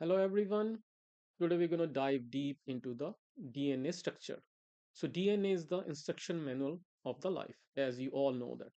Hello everyone. Today we're going to dive deep into the DNA structure. So DNA is the instruction manual of the life, as you all know that.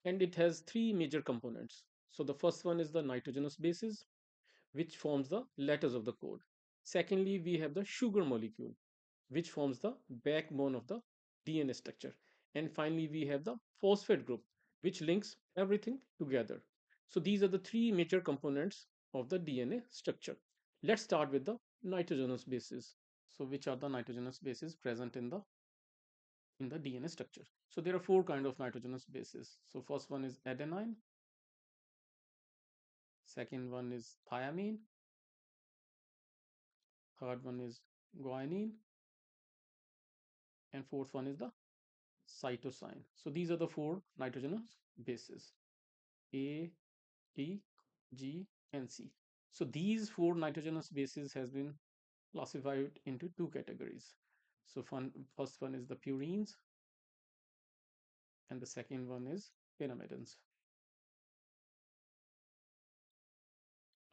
And it has three major components. So the first one is the nitrogenous bases, which forms the letters of the code. Secondly, we have the sugar molecule, which forms the backbone of the DNA structure. And finally, we have the phosphate group, which links everything together. So these are the three major components of the DNA structure. Let's start with the nitrogenous bases. So which are the nitrogenous bases present in the DNA structure? So there are four kind of nitrogenous bases. So first one is adenine, second one is thymine, third one is guanine, and fourth one is the cytosine. So these are the four nitrogenous bases: A, T, G, and C. So these four nitrogenous bases has been classified into two categories. So first one is the purines, and the second one is pyrimidines.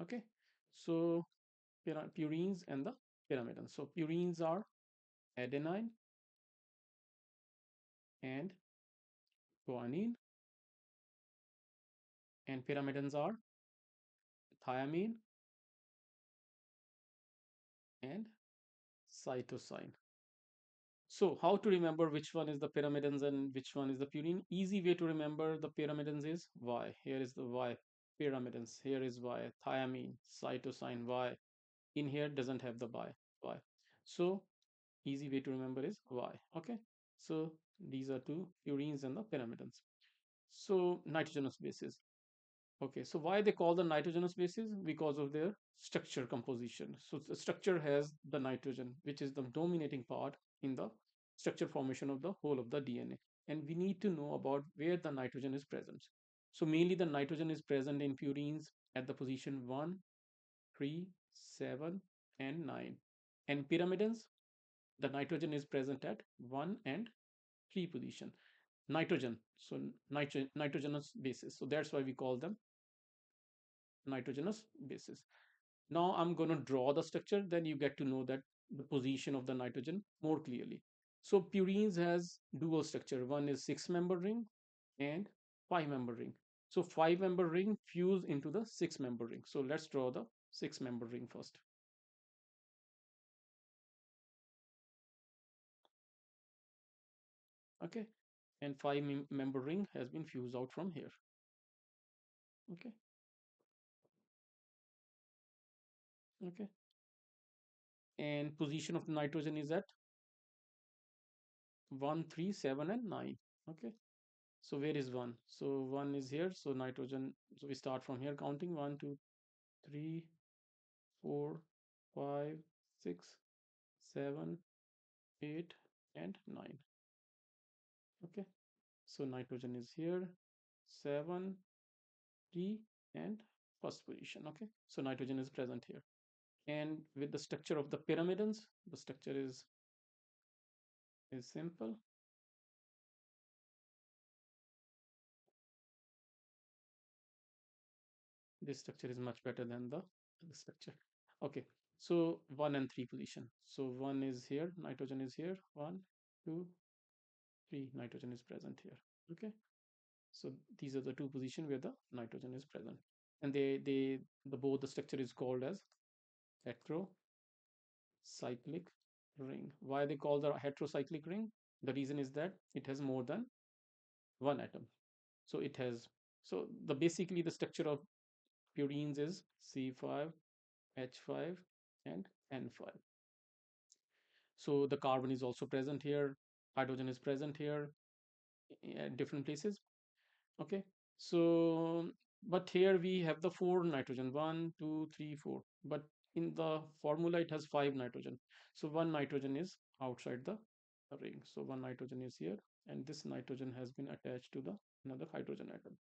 Okay, so purines and the pyrimidines. So purines are adenine and guanine, and pyrimidines are thiamine and cytosine. So how to remember which one is the pyrimidines and which one is the purine? Easy way to remember the pyrimidines is Y. Here is the Y. Pyrimidines. Here is Y. Thiamine, cytosine, Y. In here doesn't have the Y. Y. So easy way to remember is Y. Okay. So these are two purines and the pyrimidines. So nitrogenous bases. Okay, so why they call the nitrogenous bases? Because of their structure composition. So the structure has the nitrogen, which is the dominating part in the structure formation of the whole of the DNA. And we need to know about where the nitrogen is present. So mainly the nitrogen is present in purines at the position 1, 3, 7, and 9. And pyrimidines, the nitrogen is present at 1 and 3 position. Nitrogen, so nitrogenous bases. So that's why we call them nitrogenous bases. Now I'm going to draw the structure, then you get to know that the position of the nitrogen more clearly. So purines has dual structure. One is 6-member ring and 5-member ring. So 5-member ring fuse into the 6-member ring. So let's draw the 6-member ring first. Okay. And 5-member ring has been fused out from here. Okay. Okay. And position of the nitrogen is at 1, 3, 7, and 9. Okay. So where is 1? So 1 is here. So nitrogen, so we start from here counting 1, 2, 3, 4, 5, 6, 7, 8, and 9. Okay. So nitrogen is here, 7, 3, and first position. Okay. So nitrogen is present here. And with the structure of the pyrimidines, the structure is simple. This structure is much better than the structure. Okay, so 1 and 3 position. So 1 is here, nitrogen is here, 1, 2, 3, nitrogen is present here. Okay, so these are the two positions where the nitrogen is present, and the both the structure is called as heterocyclic ring. Why they call the heterocyclic ring? The reason is that it has more than one atom. So it has, so the basically the structure of purines is C5, H5, and N5. So the carbon is also present here, hydrogen is present here at different places. Okay, so but here we have the four nitrogen, one, two, three, four. But in the formula it has five nitrogen. So one nitrogen is outside the ring. So one nitrogen is here, and this nitrogen has been attached to the another hydrogen atom.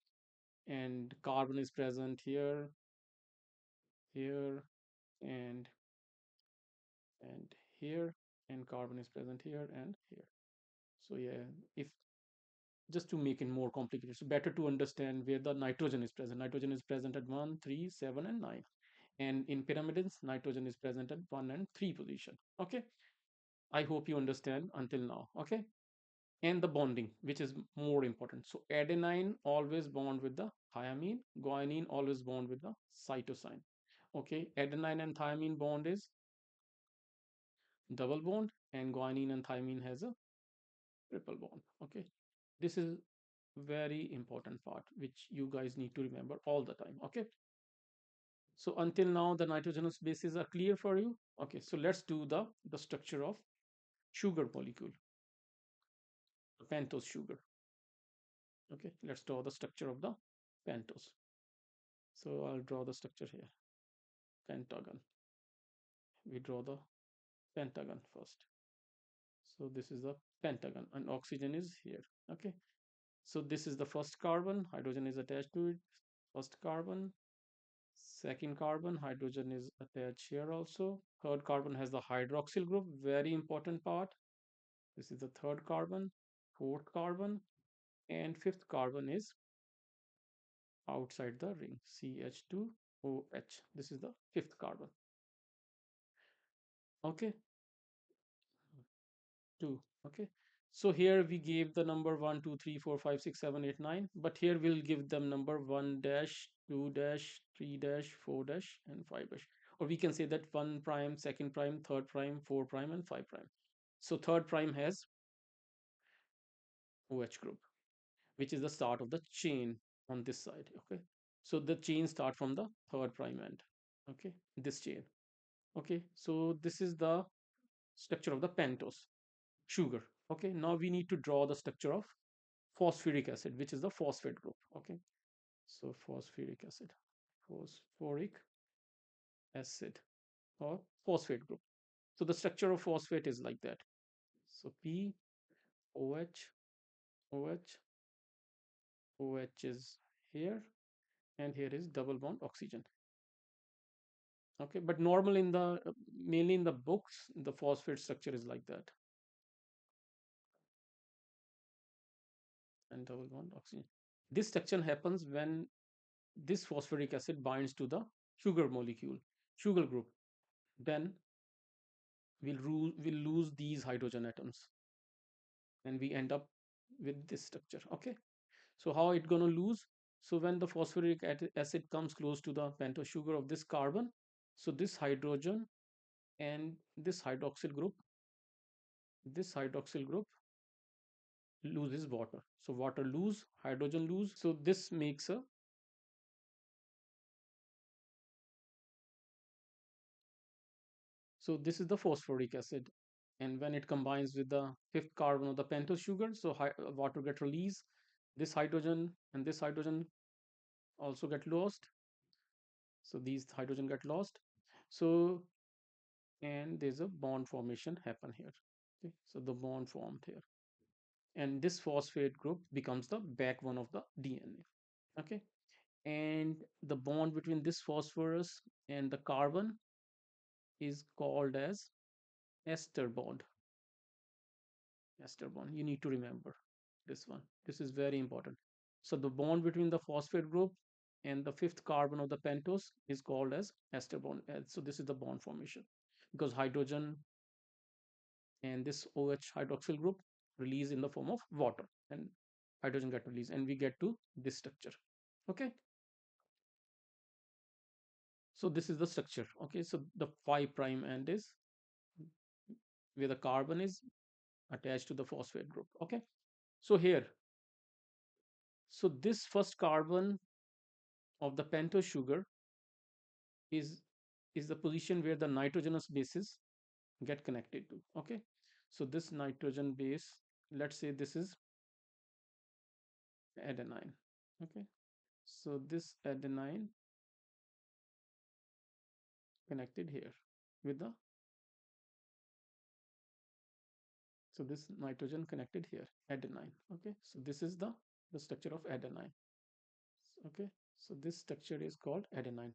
And carbon is present here, here, and and here, and carbon is present here and here. So yeah, if just to make it more complicated, so better to understand where the nitrogen is present. Nitrogen is present at 1, 3, 7, and 9. And in pyrimidines, nitrogen is present at 1 and 3 position. Okay, I hope you understand until now. Okay, and the bonding, which is more important. So adenine always bond with the thiamine, guanine always bond with the cytosine. Okay, adenine and thiamine bond is double bond, and guanine and thymine has a triple bond. Okay, this is very important part which you guys need to remember all the time. Okay, so until now the nitrogenous bases are clear for you. Okay, so let's do the structure of sugar molecule, the pentose sugar. Okay, let's draw the structure of the pentose. So I'll draw the structure here. Pentagon. We draw the pentagon first. So this is the pentagon, and oxygen is here. Okay, so this is the first carbon, hydrogen is attached to it. First carbon, second carbon, hydrogen is attached here also. Third carbon has the hydroxyl group, very important part. This is the third carbon, fourth carbon, and fifth carbon is outside the ring, CH2OH. This is the fifth carbon. Okay, 2. Okay, so here we gave the number 1, 2, 3, 4, 5, 6, 7, 8, 9, but here we'll give them number 1 dash, 2 dash, 3 dash, 4 dash, and 5 dash. Or we can say that 1 prime, second prime, third prime, 4 prime, and 5 prime. So third prime has OH group, which is the start of the chain on this side. Okay, so the chain start from the third prime end. Okay, this chain. Okay, so this is the structure of the pentose sugar. Okay, now we need to draw the structure of phosphoric acid, which is the phosphate group. Okay, so phosphoric acid, phosphoric acid, or phosphate group. So the structure of phosphate is like that. So P, OH, OH, OH is here, and here is double bond oxygen. Okay, but normal in the mainly in the books, the phosphate structure is like that, and double bond oxygen. This structure happens when this phosphoric acid binds to the sugar molecule, sugar group. Then we'll lose these hydrogen atoms, and we end up with this structure. Okay, so how it gonna lose? So when the phosphoric acid comes close to the pentose sugar of this carbon, so and this hydroxyl group loses water. So water lose, hydrogen lose. So this makes a, so this is the phosphoric acid. And when it combines with the fifth carbon of the pentose sugar, so water get released. This hydrogen and this hydrogen also get lost. So these hydrogen get lost. So, and there's a bond formation happen here. Okay, so the bond formed here. And this phosphate group becomes the backbone of the DNA. Okay, and the bond between this phosphorus and the carbon is called as ester bond. Ester bond, you need to remember this one. This is very important. So the bond between the phosphate group and the fifth carbon of the pentose is called as ester bond. So this is the bond formation, because hydrogen and this OH hydroxyl group release in the form of water, and hydrogen get released, and we get to this structure. Okay, so this is the structure. Okay, so the 5 prime end is where the carbon is attached to the phosphate group. Okay, so here, so this first carbon of the pentose sugar is the position where the nitrogenous bases get connected to. Okay, so this nitrogen base, let's say this is adenine. Okay, so this adenine connected here with the, so this nitrogen connected here, adenine. Okay, so this is the structure of adenine. Okay, so this structure is called adenine,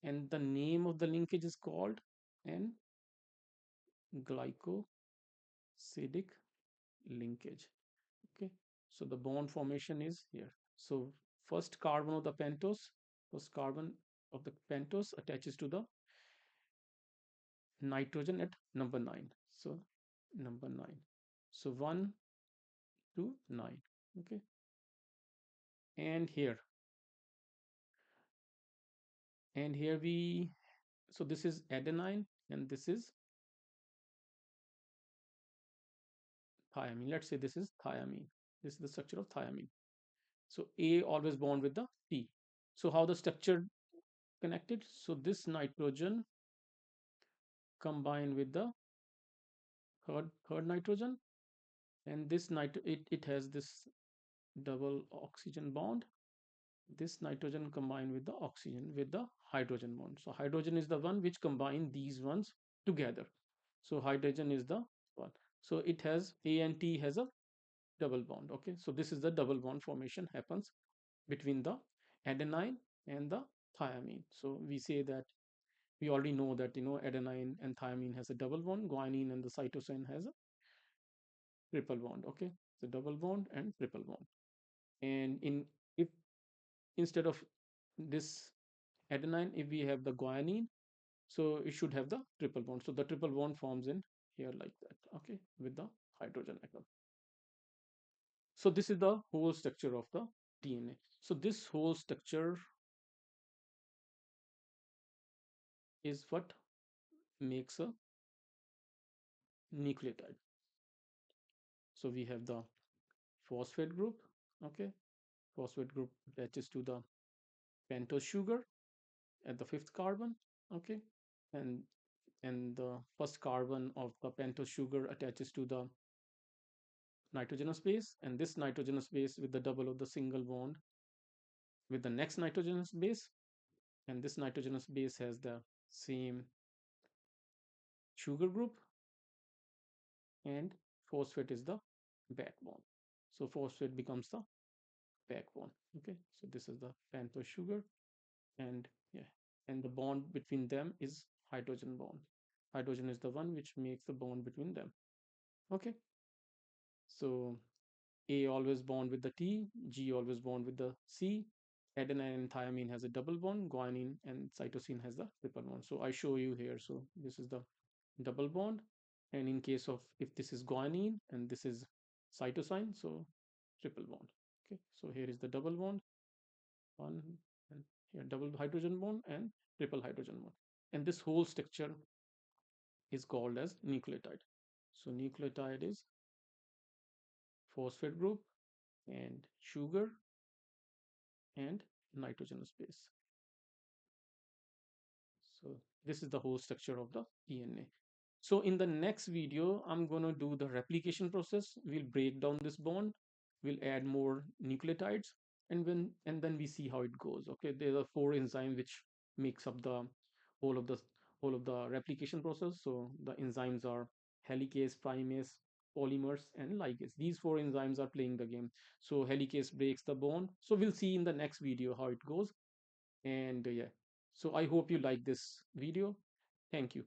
and the name of the linkage is called N-Glycosidic linkage. Okay, so the bond formation is here. So first carbon of the pentose, first carbon of the pentose attaches to the nitrogen at number 9. So number 9. So 1 to 9. Okay. And here, we, so this is adenine and this is thiamine. Let's say this is thiamine. This is the structure of thiamine. So A always bond with the T. So how the structure connected? So this nitrogen combined with the third nitrogen, and this it has this double oxygen bond. This nitrogen combined with the oxygen with the hydrogen bond. So hydrogen is the one which combine these ones together. So hydrogen is the one. So it has A and T has a double bond. Okay, so this is the double bond formation happens between the adenine and the thiamine. So we say that we already know that adenine and thiamine has a double bond. Guanine and the cytosine has a triple bond. Okay, so double bond and triple bond. And in if instead of this adenine, if we have the guanine, so it should have the triple bond. So the triple bond forms in here like that. Okay, with the hydrogen atom. So this is the whole structure of the DNA. So this whole structure is what makes a nucleotide. So we have the phosphate group. Okay, phosphate group attaches to the pentose sugar at the fifth carbon. Okay, and the first carbon of the pentose sugar attaches to the nitrogenous base, and this nitrogenous base with the double of the single bond with the next nitrogenous base, and this nitrogenous base has the same sugar group, and phosphate is the backbone. So phosphate becomes the backbone. Okay, so this is the pentose sugar, and yeah, and the bond between them is hydrogen bond. Hydrogen is the one which makes the bond between them. Okay, so A always bond with the T, G always bond with the C. Adenine and thiamine has a double bond, guanine and cytosine has the triple bond. So I show you here. So this is the double bond. And in case of if this is guanine and this is cytosine, so triple bond. Okay, so here is the double bond, one, and here double hydrogen bond and triple hydrogen bond. And this whole structure is called as nucleotide. So nucleotide is phosphate group and sugar and nitrogenous base. So this is the whole structure of the DNA. So in the next video, I'm going to do the replication process. We'll break down this bond. We'll add more nucleotides, and then we see how it goes. Okay, there are 4 enzymes which makes up the whole of the whole of the replication process. So the enzymes are helicase, primase, polymers, and ligase. These 4 enzymes are playing the game. So helicase breaks the bond. So we'll see in the next video how it goes. And yeah, so I hope you like this video. Thank you.